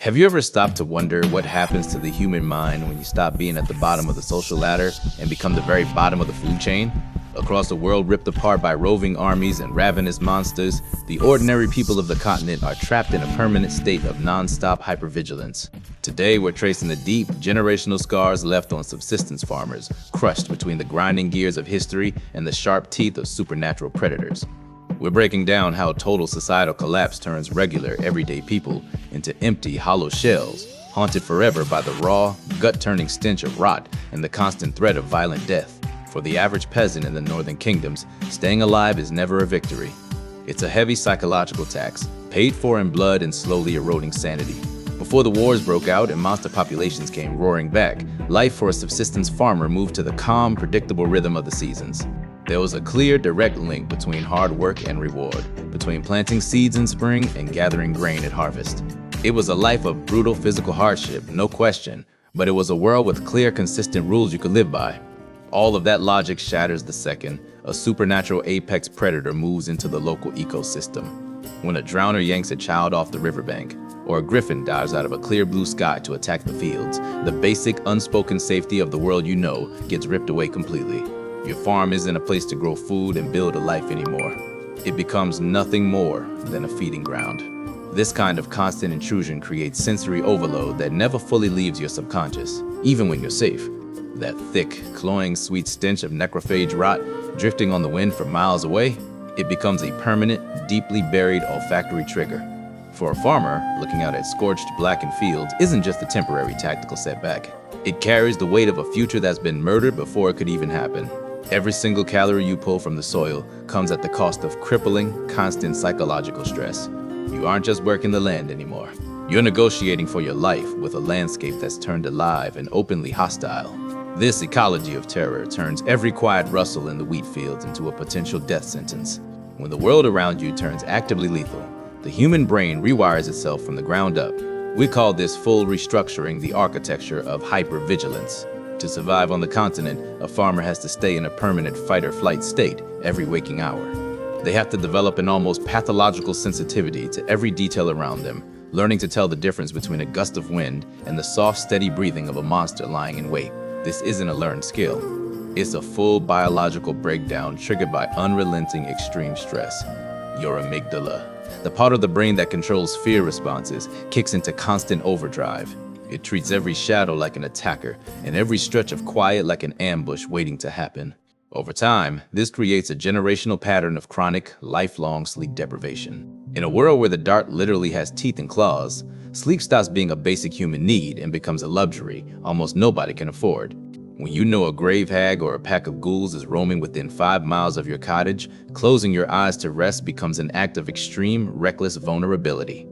Have you ever stopped to wonder what happens to the human mind when you stop being at the bottom of the social ladder and become the very bottom of the food chain? Across a world ripped apart by roving armies and ravenous monsters, the ordinary people of the continent are trapped in a permanent state of nonstop hypervigilance. Today, we're tracing the deep, generational scars left on subsistence farmers, crushed between the grinding gears of history and the sharp teeth of supernatural predators. We're breaking down how total societal collapse turns regular, everyday people into empty, hollow shells, haunted forever by the raw, gut-turning stench of rot and the constant threat of violent death. For the average peasant in the northern kingdoms, staying alive is never a victory. It's a heavy psychological tax, paid for in blood and slowly eroding sanity. Before the wars broke out and monster populations came roaring back, life for a subsistence farmer moved to the calm, predictable rhythm of the seasons. There was a clear, direct link between hard work and reward, between planting seeds in spring and gathering grain at harvest. It was a life of brutal physical hardship, no question, but it was a world with clear, consistent rules you could live by. All of that logic shatters the second a supernatural apex predator moves into the local ecosystem. When a drowner yanks a child off the riverbank, or a griffin dives out of a clear blue sky to attack the fields, the basic, unspoken safety of the world you know gets ripped away completely. Your farm isn't a place to grow food and build a life anymore. It becomes nothing more than a feeding ground. This kind of constant intrusion creates sensory overload that never fully leaves your subconscious, even when you're safe. That thick, cloying, sweet stench of necrophage rot drifting on the wind for miles away, it becomes a permanent, deeply buried olfactory trigger. For a farmer, looking out at scorched, blackened fields isn't just a temporary tactical setback. It carries the weight of a future that's been murdered before it could even happen. Every single calorie you pull from the soil comes at the cost of crippling, constant psychological stress. You aren't just working the land anymore. You're negotiating for your life with a landscape that's turned alive and openly hostile. This ecology of terror turns every quiet rustle in the wheat fields into a potential death sentence. When the world around you turns actively lethal, the human brain rewires itself from the ground up. We call this full restructuring the architecture of hypervigilance. To survive on the continent, a farmer has to stay in a permanent fight-or-flight state every waking hour. They have to develop an almost pathological sensitivity to every detail around them, learning to tell the difference between a gust of wind and the soft, steady breathing of a monster lying in wait. This isn't a learned skill. It's a full biological breakdown triggered by unrelenting extreme stress. Your amygdala, the part of the brain that controls fear responses, kicks into constant overdrive. It treats every shadow like an attacker and every stretch of quiet like an ambush waiting to happen. Over time, this creates a generational pattern of chronic, lifelong sleep deprivation. In a world where the dark literally has teeth and claws, sleep stops being a basic human need and becomes a luxury almost nobody can afford. When you know a grave hag or a pack of ghouls is roaming within 5 miles of your cottage, closing your eyes to rest becomes an act of extreme, reckless vulnerability.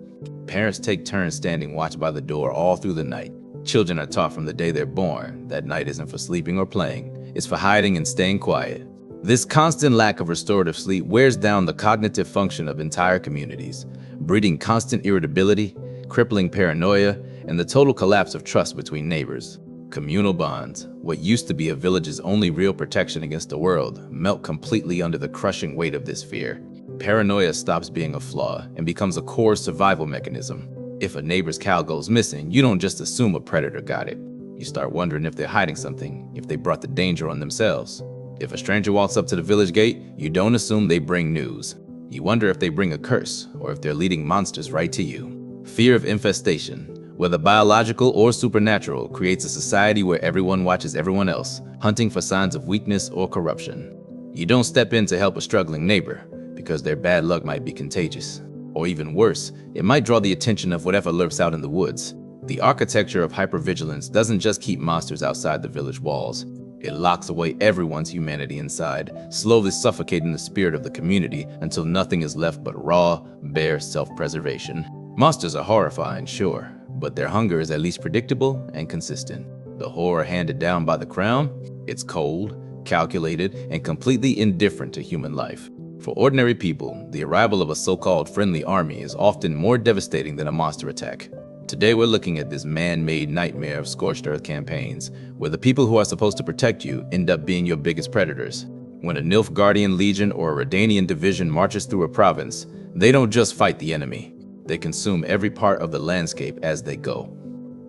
Parents take turns standing watch by the door all through the night. Children are taught from the day they're born that night isn't for sleeping or playing, it's for hiding and staying quiet. This constant lack of restorative sleep wears down the cognitive function of entire communities, breeding constant irritability, crippling paranoia, and the total collapse of trust between neighbors. Communal bonds, what used to be a village's only real protection against the world, melt completely under the crushing weight of this fear. Paranoia stops being a flaw and becomes a core survival mechanism. If a neighbor's cow goes missing, you don't just assume a predator got it. You start wondering if they're hiding something, if they brought the danger on themselves. If a stranger walks up to the village gate, you don't assume they bring news. You wonder if they bring a curse or if they're leading monsters right to you. Fear of infestation, whether biological or supernatural, creates a society where everyone watches everyone else, hunting for signs of weakness or corruption. You don't step in to help a struggling neighbor, because their bad luck might be contagious. Or even worse, it might draw the attention of whatever lurks out in the woods. The architecture of hypervigilance doesn't just keep monsters outside the village walls. It locks away everyone's humanity inside, slowly suffocating the spirit of the community until nothing is left but raw, bare self-preservation. Monsters are horrifying, sure, but their hunger is at least predictable and consistent. The horror handed down by the crown? It's cold, calculated, and completely indifferent to human life. For ordinary people, the arrival of a so-called friendly army is often more devastating than a monster attack. Today we're looking at this man-made nightmare of scorched earth campaigns, where the people who are supposed to protect you end up being your biggest predators. When a Nilfgaardian legion or a Redanian division marches through a province, they don't just fight the enemy. They consume every part of the landscape as they go.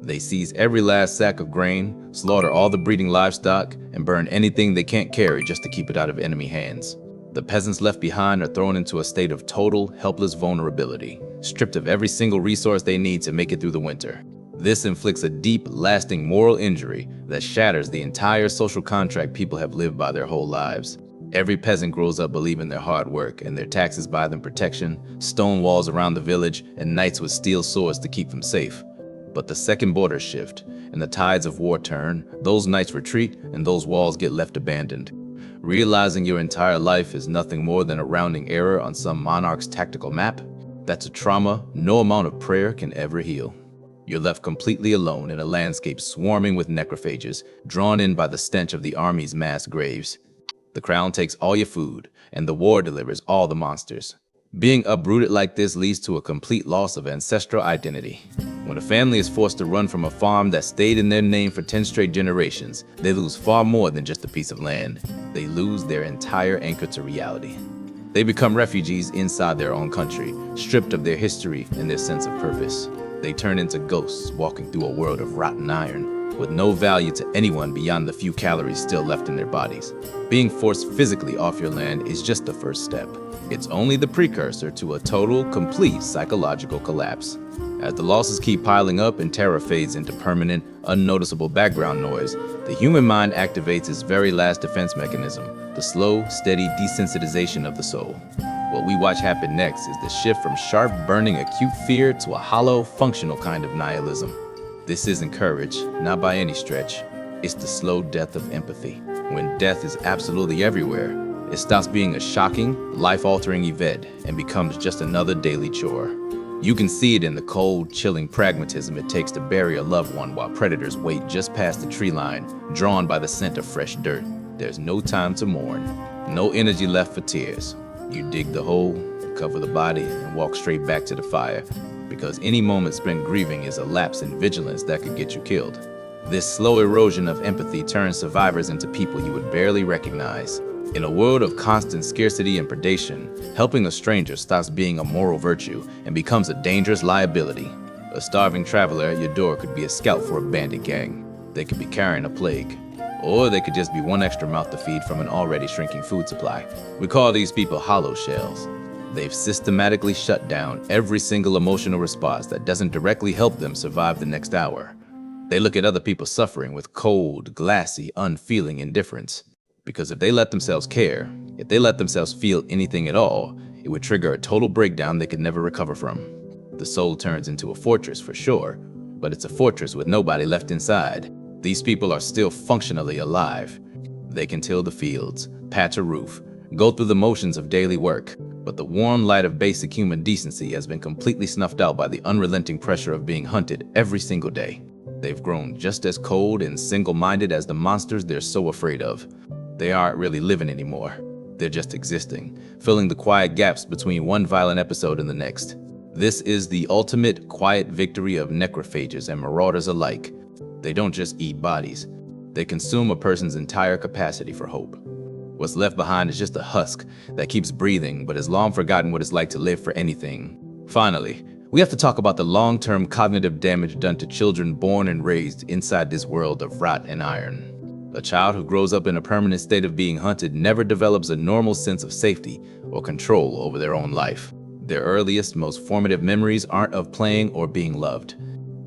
They seize every last sack of grain, slaughter all the breeding livestock, and burn anything they can't carry just to keep it out of enemy hands. The peasants left behind are thrown into a state of total, helpless vulnerability, stripped of every single resource they need to make it through the winter. This inflicts a deep, lasting moral injury that shatters the entire social contract people have lived by their whole lives. Every peasant grows up believing their hard work and their taxes buy them protection, stone walls around the village, and knights with steel swords to keep them safe. But the second borders shift, and the tides of war turn, those knights retreat, and those walls get left abandoned. Realizing your entire life is nothing more than a rounding error on some monarch's tactical map, that's a trauma no amount of prayer can ever heal. You're left completely alone in a landscape swarming with necrophages, drawn in by the stench of the army's mass graves. The crown takes all your food, and the war delivers all the monsters. Being uprooted like this leads to a complete loss of ancestral identity. When a family is forced to run from a farm that stayed in their name for 10 straight generations, they lose far more than just a piece of land. They lose their entire anchor to reality. They become refugees inside their own country, stripped of their history and their sense of purpose. They turn into ghosts walking through a world of rotten iron, with no value to anyone beyond the few calories still left in their bodies. Being forced physically off your land is just the first step. It's only the precursor to a total, complete psychological collapse. As the losses keep piling up and terror fades into permanent, unnoticeable background noise, the human mind activates its very last defense mechanism, the slow, steady desensitization of the soul. What we watch happen next is the shift from sharp, burning, acute fear to a hollow, functional kind of nihilism. This isn't courage, not by any stretch. It's the slow death of empathy. When death is absolutely everywhere, it stops being a shocking, life-altering event and becomes just another daily chore. You can see it in the cold, chilling pragmatism it takes to bury a loved one while predators wait just past the tree line, drawn by the scent of fresh dirt. There's no time to mourn, no energy left for tears. You dig the hole, cover the body, and walk straight back to the fire, because any moment spent grieving is a lapse in vigilance that could get you killed. This slow erosion of empathy turns survivors into people you would barely recognize. In a world of constant scarcity and predation, helping a stranger stops being a moral virtue and becomes a dangerous liability. A starving traveler at your door could be a scout for a bandit gang. They could be carrying a plague. Or they could just be one extra mouth to feed from an already shrinking food supply. We call these people hollow shells. They've systematically shut down every single emotional response that doesn't directly help them survive the next hour. They look at other people suffering with cold, glassy, unfeeling indifference. Because if they let themselves care, if they let themselves feel anything at all, it would trigger a total breakdown they could never recover from. The soul turns into a fortress for sure, but it's a fortress with nobody left inside. These people are still functionally alive. They can till the fields, patch a roof, go through the motions of daily work, but the warm light of basic human decency has been completely snuffed out by the unrelenting pressure of being hunted every single day. They've grown just as cold and single-minded as the monsters they're so afraid of. They aren't really living anymore. They're just existing, filling the quiet gaps between one violent episode and the next. This is the ultimate quiet victory of necrophages and marauders alike. They don't just eat bodies. They consume a person's entire capacity for hope. What's left behind is just a husk that keeps breathing but has long forgotten what it's like to live for anything. Finally, we have to talk about the long-term cognitive damage done to children born and raised inside this world of rot and iron. A child who grows up in a permanent state of being hunted never develops a normal sense of safety or control over their own life. Their earliest, most formative memories aren't of playing or being loved.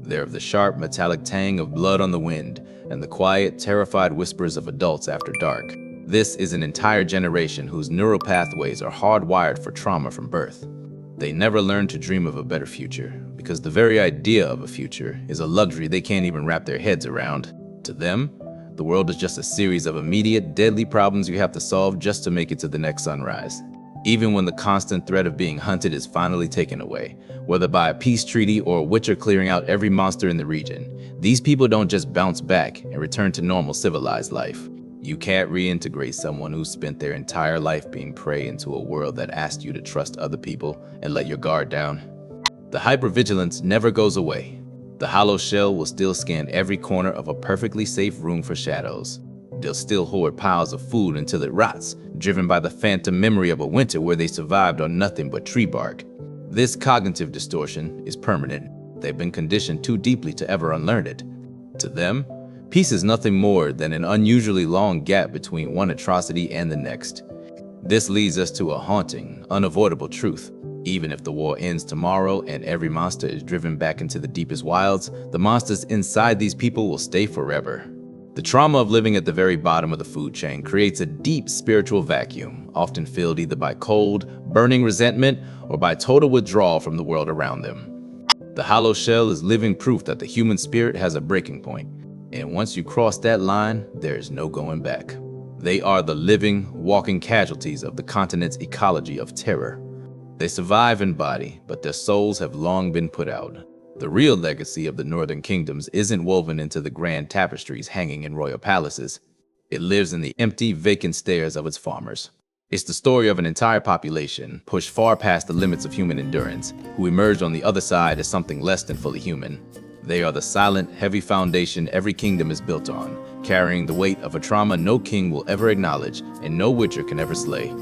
They're of the sharp, metallic tang of blood on the wind and the quiet, terrified whispers of adults after dark. This is an entire generation whose neural pathways are hardwired for trauma from birth. They never learn to dream of a better future, because the very idea of a future is a luxury they can't even wrap their heads around. To them, the world is just a series of immediate, deadly problems you have to solve just to make it to the next sunrise. Even when the constant threat of being hunted is finally taken away, whether by a peace treaty or a witcher clearing out every monster in the region, these people don't just bounce back and return to normal civilized life. You can't reintegrate someone who's spent their entire life being prey into a world that asked you to trust other people and let your guard down. The hypervigilance never goes away. The hollow shell will still scan every corner of a perfectly safe room for shadows. They'll still hoard piles of food until it rots, driven by the phantom memory of a winter where they survived on nothing but tree bark. This cognitive distortion is permanent. They've been conditioned too deeply to ever unlearn it. To them, peace is nothing more than an unusually long gap between one atrocity and the next. This leads us to a haunting, unavoidable truth. Even if the war ends tomorrow and every monster is driven back into the deepest wilds, the monsters inside these people will stay forever. The trauma of living at the very bottom of the food chain creates a deep spiritual vacuum, often filled either by cold, burning resentment or by total withdrawal from the world around them. The hollow shell is living proof that the human spirit has a breaking point, and once you cross that line, there is no going back. They are the living, walking casualties of the continent's ecology of terror. They survive in body, but their souls have long been put out. The real legacy of the northern kingdoms isn't woven into the grand tapestries hanging in royal palaces. It lives in the empty, vacant stares of its farmers. It's the story of an entire population, pushed far past the limits of human endurance, who emerged on the other side as something less than fully human. They are the silent, heavy foundation every kingdom is built on, carrying the weight of a trauma no king will ever acknowledge and no witcher can ever slay.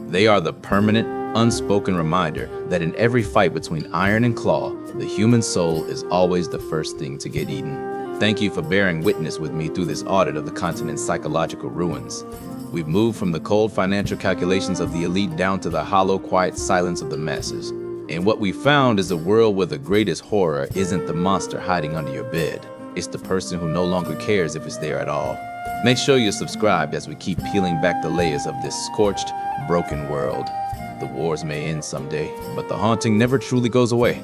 They are the permanent, unspoken reminder that in every fight between iron and claw, the human soul is always the first thing to get eaten. Thank you for bearing witness with me through this audit of the continent's psychological ruins. We've moved from the cold financial calculations of the elite down to the hollow, quiet silence of the masses. And what we found is a world where the greatest horror isn't the monster hiding under your bed. It's the person who no longer cares if it's there at all. Make sure you're subscribed as we keep peeling back the layers of this scorched, broken world. The wars may end someday, but the haunting never truly goes away.